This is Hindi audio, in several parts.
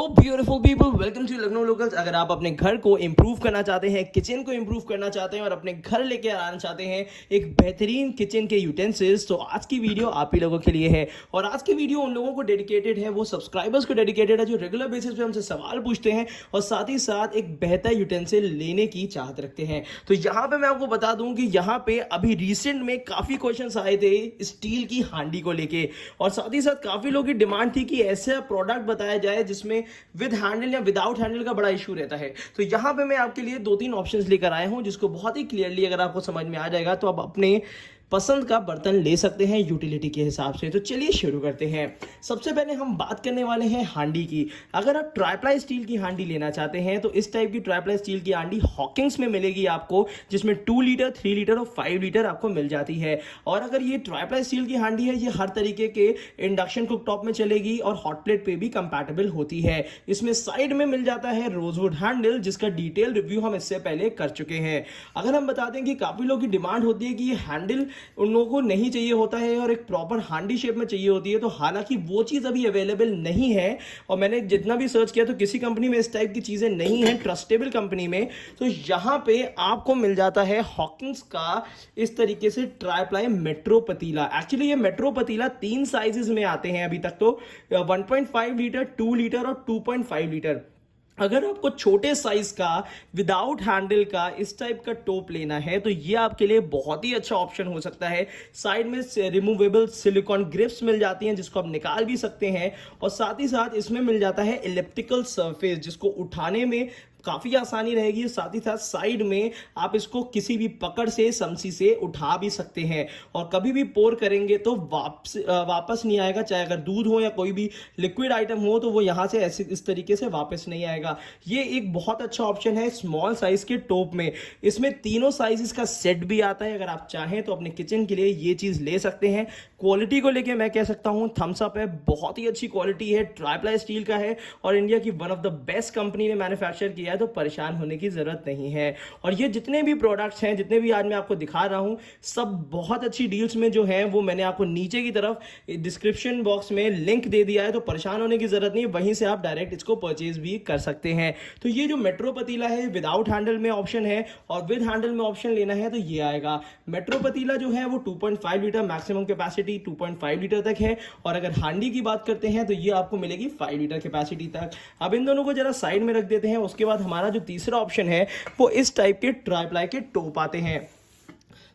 Beautiful people, welcome to Lucknow locals. अगर आप अपने घर को इंप्रूव करना चाहते हैं, किचन को इंप्रूव करना चाहते हैं और अपने घर लेके आना चाहते हैं एक बेहतरीन किचन के यूटेंसिल्स, तो आज की वीडियो आप ही लोगों के लिए है। और आज की वीडियो उन लोगों को डेडिकेटेड है, वो सब्सक्राइबर्स को डेडिकेटेड है जो रेगुलर बेसिस पे हमसे सवाल पूछते हैं और साथ ही साथ एक बेहतर यूटेंसिल लेने की चाहत रखते हैं। तो यहाँ पे मैं आपको बता दूं कि यहाँ पे अभी रिसेंट में काफी क्वेश्चंस आए थे स्टील की हांडी को लेके, और साथ ही साथ काफी लोगों की डिमांड थी कि ऐसा प्रोडक्ट बताया जाए जिसमें विद हैंडल या विदाउट हैंडल का बड़ा इशू रहता है। तो यहां पे मैं आपके लिए 2-3 ऑप्शंस लेकर आया हूं जिसको बहुत ही क्लियरली अगर आपको समझ में आ जाएगा तो आप अपने पसंद का बर्तन ले सकते हैं यूटिलिटी के हिसाब से। तो चलिए शुरू करते हैं। सबसे पहले हम बात करने वाले हैं हांडी की। अगर आप ट्राइप्लाई स्टील की हांडी लेना चाहते हैं तो इस टाइप की ट्राइप्लाई स्टील की हांडी हॉकिंग्स में मिलेगी आपको, जिसमें 2 लीटर, 3 लीटर और 5 लीटर आपको मिल जाती है। और अगर ये ट्राइप्लाई स्टील की हांडी है, ये हर तरीके के इंडक्शन कुकटॉप में चलेगी और हॉट प्लेट पे भी कंपैटिबल होती है। इसमें साइड में मिल जाता है रोजवुड हैंडल, जिसका डिटेल रिव्यू हम इससे पहले कर चुके हैं। अगर हम बता दें कि काफी लोगों की डिमांड होती है कि ये हैंडल उन लोगों को नहीं चाहिए होता है और एक प्रॉपर हांडी शेप में चाहिए होती है, तो हालांकि वो चीज अभी अवेलेबल नहीं है। और मैंने जितना भी सर्च किया तो किसी कंपनी में इस टाइप की चीजें नहीं है, ट्रस्टेबल कंपनी में। तो यहां पे आपको मिल जाता है हॉकिंग्स का इस तरीके से ट्राइप्लाई मेट्रो पतीला। एक्चुअली ये मेट्रो पतीला 3 साइजेस में आते हैं अभी तक, तो 1.5 लीटर, 2 लीटर और 2.5 लीटर। अगर आपको छोटे साइज का विदाउट हैंडल का इस टाइप का टोप लेना है तो ये आपके लिए बहुत ही अच्छा ऑप्शन हो सकता है। साइड में रिमूवेबल सिलिकॉन ग्रिप्स मिल जाती हैं जिसको आप निकाल भी सकते हैं, और साथ ही साथ इसमें मिल जाता है इलिप्टिकल सरफेस जिसको उठाने में काफी आसानी रहेगी। साथ ही साथ साइड में आप इसको किसी भी पकड़ से, समसी से उठा भी सकते हैं, और कभी भी पोर करेंगे तो वापस नहीं आएगा। चाहे अगर दूध हो या कोई भी लिक्विड आइटम हो तो वो यहां से ऐसे इस तरीके से वापस नहीं आएगा। ये एक बहुत अच्छा ऑप्शन है स्मॉल साइज के टोप में। इसमें तीनों साइजेस का सेट भी आता है। अगर आप चाहें तो अपने किचन के लिए ये चीज ले सकते हैं। क्वालिटी को लेके मैं कह सकता हूं थम्स अप है, बहुत ही अच्छी क्वालिटी है, ट्राइप्लाई स्टील का है और इंडिया की one of the best company ने मैन्युफैक्चर किया है, तो परेशान होने की जरूरत नहीं है। और ये जितने भी प्रोडक्ट्स हैं, जितने भी आज मैं आपको दिखा रहा हूं, सब बहुत अच्छी डील्स में जो है वो मैंने आपको नीचे की तरफ डिस्क्रिप्शन बॉक्स में लिंक दे दिया है, तो परेशान होने की जरूरत नहीं, वहीं से आप डायरेक्ट इसको परचेज भी कर सकते हैं। तो ये जो मेट्रो पतीला है विदाउट हैंडल में ऑप्शन है, और विद हैंडल में ऑप्शन लेना है तो ये आएगा। मेट्रो पतीला जो है वो 2.5 लीटर मैक्सिमम कैपेसिटी 2.5 लीटर तक है, और अगर हांडी की बात करते हैं तो ये आपको मिलेगी 5 लीटर कैपेसिटी तक। अब इन दोनों को जरा साइड में रख देते हैं। उसके बाद हमारा जो तीसरा ऑप्शन है वो इस टाइप के ट्राइप्लाई के टोप आते हैं।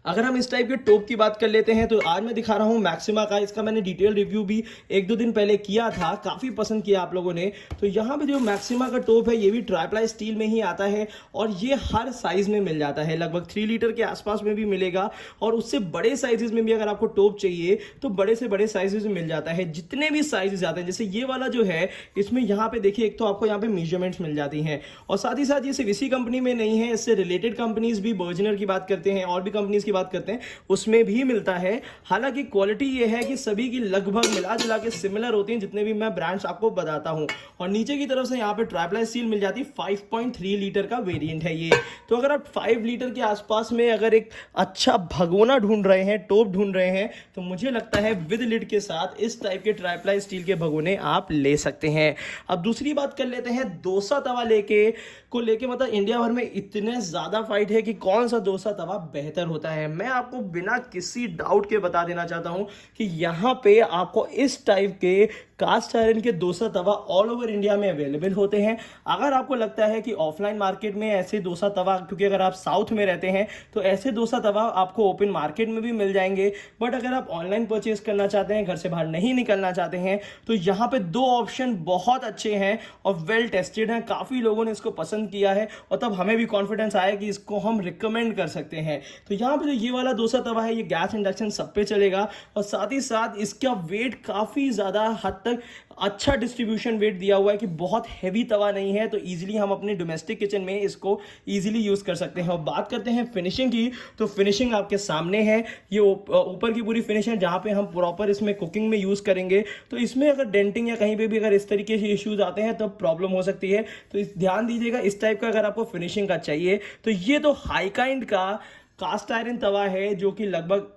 अगर हम इस टाइप के टोप की बात कर लेते हैं तो आज मैं दिखा रहा हूं मैक्सिमा का। इसका मैंने डिटेल रिव्यू भी 1-2 दिन पहले किया था, काफी पसंद किया आप लोगों ने। तो यहाँ पे जो मैक्सिमा का टोप है ये भी ट्राइप्लाई स्टील में ही आता है, और ये हर साइज में मिल जाता है, लगभग 3 लीटर के आसपास में भी मिलेगा, और उससे बड़े साइजेस में भी अगर आपको टोप चाहिए तो बड़े से बड़े साइजेस में मिल जाता है। जितने भी साइजेस आते हैं, जैसे ये वाला जो है, इसमें यहाँ पे देखिए एक तो आपको यहाँ पे मेजरमेंट्स मिल जाती हैं, और साथ ही साथ ये सिर्फ इसी कंपनी में नहीं है, इससे रिलेटेड कंपनीज भी, बर्जनर की बात करते हैं और भी कंपनीज की बात करते हैं, उसमें भी मिलता है। हालांकि क्वालिटी ये है कि सभी की लगभग मिला जुला के सिमिलर होती हैं, जितने भी मैं ब्रांड्स आपको बताता हूं। और नीचे की तरफ से यहाँ पे ट्राइप्लाई स्टील मिल जाती है, 5.3 लीटर का वेरिएंट है ये। तो अगर आप 5 लीटर के आसपास में अगर एक अच्छा भगोना ढूंढ रहे हैं, टोप ढूंढ रहे हैं, तो मुझे लगता है विद लिड के साथ इस टाइप के ट्राइप्लाई स्टील के भगोने आप ले सकते हैं। अब दूसरी बात कर लेते हैं डोसा तवा लेके मतलब इंडिया भर में इतने ज्यादा फाइट है कि कौन सा डोसा तवा बेहतर होता है। मैं आपको बिना किसी डाउट के बता देना चाहता हूं कि यहां पे आपको इस टाइप के कास्ट आयरन के डोसा तवा ऑल ओवर इंडिया में अवेलेबल होते हैं। अगर आपको लगता है कि ऑफलाइन मार्केट में ऐसे डोसा तवा, क्योंकि अगर आप साउथ में रहते हैं तो ऐसे डोसा तवा आपको ओपन मार्केट में भी मिल जाएंगे, बट अगर आप ऑनलाइन परचेज करना चाहते हैं, घर से बाहर नहीं निकलना चाहते हैं, तो यहाँ पे 2 ऑप्शन बहुत अच्छे हैं और वेल टेस्टेड हैं। काफी लोगों ने इसको पसंद किया है और तब हमें भी कॉन्फिडेंस आया कि इसको हम रिकमेंड कर सकते हैं। तो यहाँ पे जो ये वाला डोसा तवा है, ये गैस इंडक्शन सब पे चलेगा, और साथ ही साथ इसका वेट काफी ज्यादा हद तक अच्छा डिस्ट्रीब्यूशन वेट दिया हुआ है कि बहुत हैवी तवा नहीं है, तो इजीली हम अपने डोमेस्टिक किचन में इसको इजीली यूज कर सकते हैं। और बात करते हैं फिनिशिंग की, तो फिनिशिंग आपके सामने है। ये ऊपर की पूरी फिनिश है, जहां पे हम प्रॉपर इसमें कुकिंग में यूज करेंगे। तो इसमें अगर डेंटिंग या कहीं पे भी अगर इस तरीके से इश्यूज आते हैं तब प्रॉब्लम हो सकती है, तो ध्यान दीजिएगा। इस टाइप का अगर आपको फिनिशिंग का चाहिए तो ये तो हाई काइंड का कास्ट आयरन तवा है, जो कि लगभग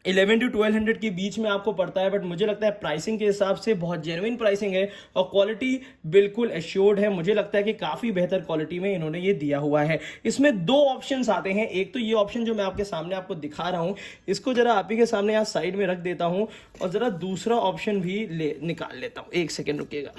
1100 to 1200 के बीच में आपको पड़ता है, बट मुझे लगता है प्राइसिंग के हिसाब से बहुत जेन्युइन प्राइसिंग है और क्वालिटी बिल्कुल एश्योर्ड है। मुझे लगता है कि काफ़ी बेहतर क्वालिटी में इन्होंने ये दिया हुआ है। इसमें दो ऑप्शंस आते हैं, एक तो ये ऑप्शन जो मैं आपके सामने आपको दिखा रहा हूँ, इसको जरा आप ही के सामने यहाँ साइड में रख देता हूँ और ज़रा दूसरा ऑप्शन भी निकाल लेता हूँ। एक सेकेंड रुकिएगा।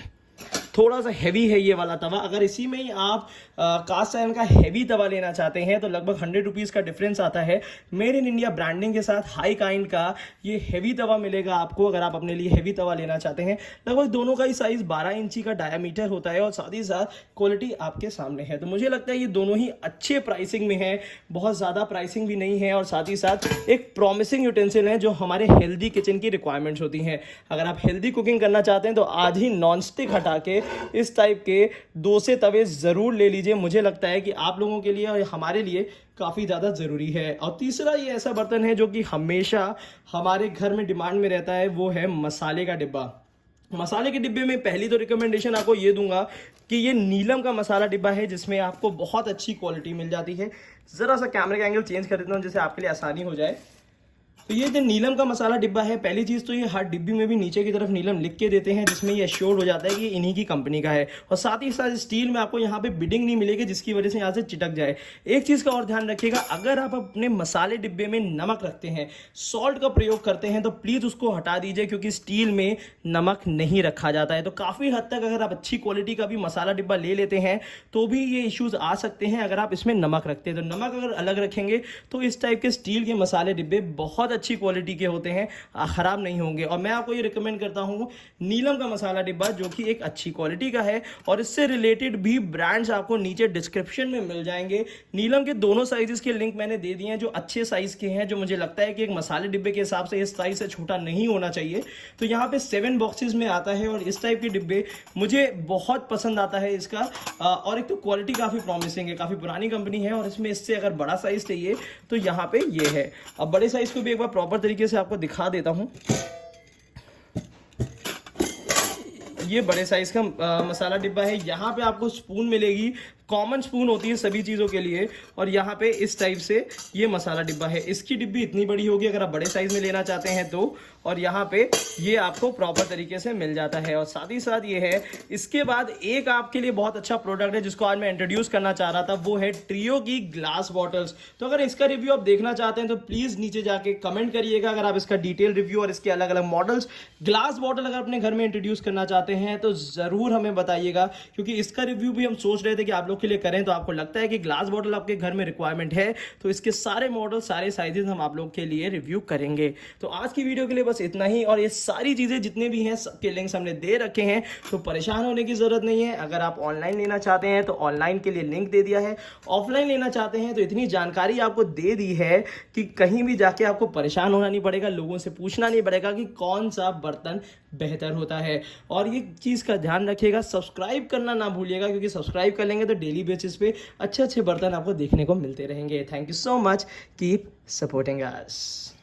थोड़ा सा हैवी है ये वाला तवा। अगर इसी में ही आप कास्ट आयरन का हैवी तवा लेना चाहते हैं तो लगभग 100 रुपीज़ का डिफरेंस आता है। मेड इन इंडिया ब्रांडिंग के साथ हाई काइंड का ये हैवी तवा मिलेगा आपको। अगर आप अपने लिए हैवी तवा लेना चाहते हैं, लगभग दोनों का ही साइज 12 इंची का डायामीटर होता है और साथ ही साथ क्वालिटी आपके सामने है। तो मुझे लगता है ये दोनों ही अच्छे प्राइसिंग में है, बहुत ज़्यादा प्राइसिंग भी नहीं है और साथ ही साथ एक प्रॉमिसिंग यूटेंसिल है जो हमारे हेल्दी किचन की रिक्वायरमेंट्स होती हैं। अगर आप हेल्दी कुकिंग करना चाहते हैं तो आज ही नॉन स्टिक हटा के इस टाइप के 2 से तवे ज़रूर ले लीजिए। मुझे लगता है कि आप लोगों के लिए और हमारे लिए काफ़ी ज़्यादा ज़रूरी है। और तीसरा ये ऐसा बर्तन है जो कि हमेशा हमारे घर में डिमांड में रहता है, वो है मसाले का डिब्बा। मसाले के डिब्बे में पहली तो रिकमेंडेशन आपको ये दूंगा कि ये नीलम का मसाला डिब्बा है जिसमें आपको बहुत अच्छी क्वालिटी मिल जाती है। ज़रा सा कैमरे का एंगल चेंज कर देता हूँ जिससे आपके लिए आसानी हो जाए। तो ये जो नीलम का मसाला डिब्बा है, पहली चीज़ तो ये हर डिब्बी में भी नीचे की तरफ नीलम लिख के देते हैं जिसमें ये एश्योर्ड हो जाता है कि इन्हीं की कंपनी का है। और साथ ही साथ स्टील में आपको यहाँ पे बिडिंग नहीं मिलेगी जिसकी वजह से यहाँ से चिटक जाए। एक चीज़ का और ध्यान रखिएगा, अगर आप अपने मसाले डिब्बे में नमक रखते हैं, सॉल्ट का प्रयोग करते हैं, तो प्लीज़ उसको हटा दीजिए क्योंकि स्टील में नमक नहीं रखा जाता है। तो काफ़ी हद तक अगर आप अच्छी क्वालिटी का भी मसाला डिब्बा ले लेते हैं तो भी ये इश्यूज़ आ सकते हैं अगर आप इसमें नमक रखते हैं। तो नमक अगर अलग रखेंगे तो इस टाइप के स्टील के मसाले डिब्बे बहुत अच्छी क्वालिटी के होते हैं, खराब नहीं होंगे। और मैं आपको ये रिकमेंड करता हूँ नीलम का मसाला डिब्बा जो कि एक अच्छी क्वालिटी का है और इससे रिलेटेड भी ब्रांड्स आपको नीचे डिस्क्रिप्शन में मिल जाएंगे। नीलम के दोनों साइजेस के लिंक मैंने दे दिए हैं जो अच्छे साइज के हैं, जो मुझे लगता है कि एक मसाले डिब्बे के हिसाब से इस साइज से छोटा नहीं होना चाहिए। तो यहाँ पे 7 बॉक्सेस में आता है और इस टाइप के डिब्बे मुझे बहुत पसंद आता है इसका। और एक तो क्वालिटी काफ़ी प्रॉमिसिंग है, काफ़ी पुरानी कंपनी है और इसमें इससे अगर बड़ा साइज चाहिए तो यहाँ पे ये है। अब बड़े साइज को भी एक बार प्रॉपर तरीके से आपको दिखा देता हूं। ये बड़े साइज का मसाला डिब्बा है। यहाँ पे आपको स्पून मिलेगी, कॉमन स्पून होती है सभी चीज़ों के लिए। और यहाँ पे इस टाइप से ये मसाला डिब्बा है। इसकी डिब्बी इतनी बड़ी होगी अगर आप बड़े साइज में लेना चाहते हैं तो। और यहाँ पे ये आपको प्रॉपर तरीके से मिल जाता है। और साथ ही साथ ये है, इसके बाद एक आपके लिए बहुत अच्छा प्रोडक्ट है जिसको आज मैं इंट्रोड्यूस करना चाह रहा था, वो है ट्रियो की ग्लास बॉटल्स। तो अगर इसका रिव्यू आप देखना चाहते हैं तो प्लीज़ नीचे जाके कमेंट करिएगा। अगर आप इसका डिटेल रिव्यू और इसके अलग अलग मॉडल्स, ग्लास बॉटल अगर अपने घर में इंट्रोड्यूस करना चाहते हैं तो ज़रूर हमें बताइएगा, क्योंकि इसका रिव्यू भी हम सोच रहे थे कि आप लोग के लिए करें। तो आपको लगता है कि ग्लास बॉटल आपके घर में रिक्वायरमेंट है तो इसके सारे मॉडल, सारे साइजेस हम आप लोग के लिए रिव्यू करेंगे। तो आज की वीडियो के लिए बस इतना ही। और ये सारी चीज़ें जितने भी हैं सबके लिंक्स हमने दे रखे हैं, तो परेशान होने की ज़रूरत नहीं है। अगर आप ऑनलाइन लेना चाहते हैं तो ऑनलाइन के लिए लिंक दे दिया है, ऑफलाइन लेना चाहते हैं तो इतनी जानकारी आपको दे दी है कि कहीं भी जाके आपको परेशान होना नहीं पड़ेगा, लोगों से पूछना नहीं पड़ेगा कि कौन सा बर्तन बेहतर होता है। और ये चीज़ का ध्यान रखिएगा, सब्सक्राइब करना ना भूलिएगा, क्योंकि सब्सक्राइब कर लेंगे तो डेली बेसिस पे अच्छे अच्छे बर्तन आपको देखने को मिलते रहेंगे। Thank you so much, keep supporting us.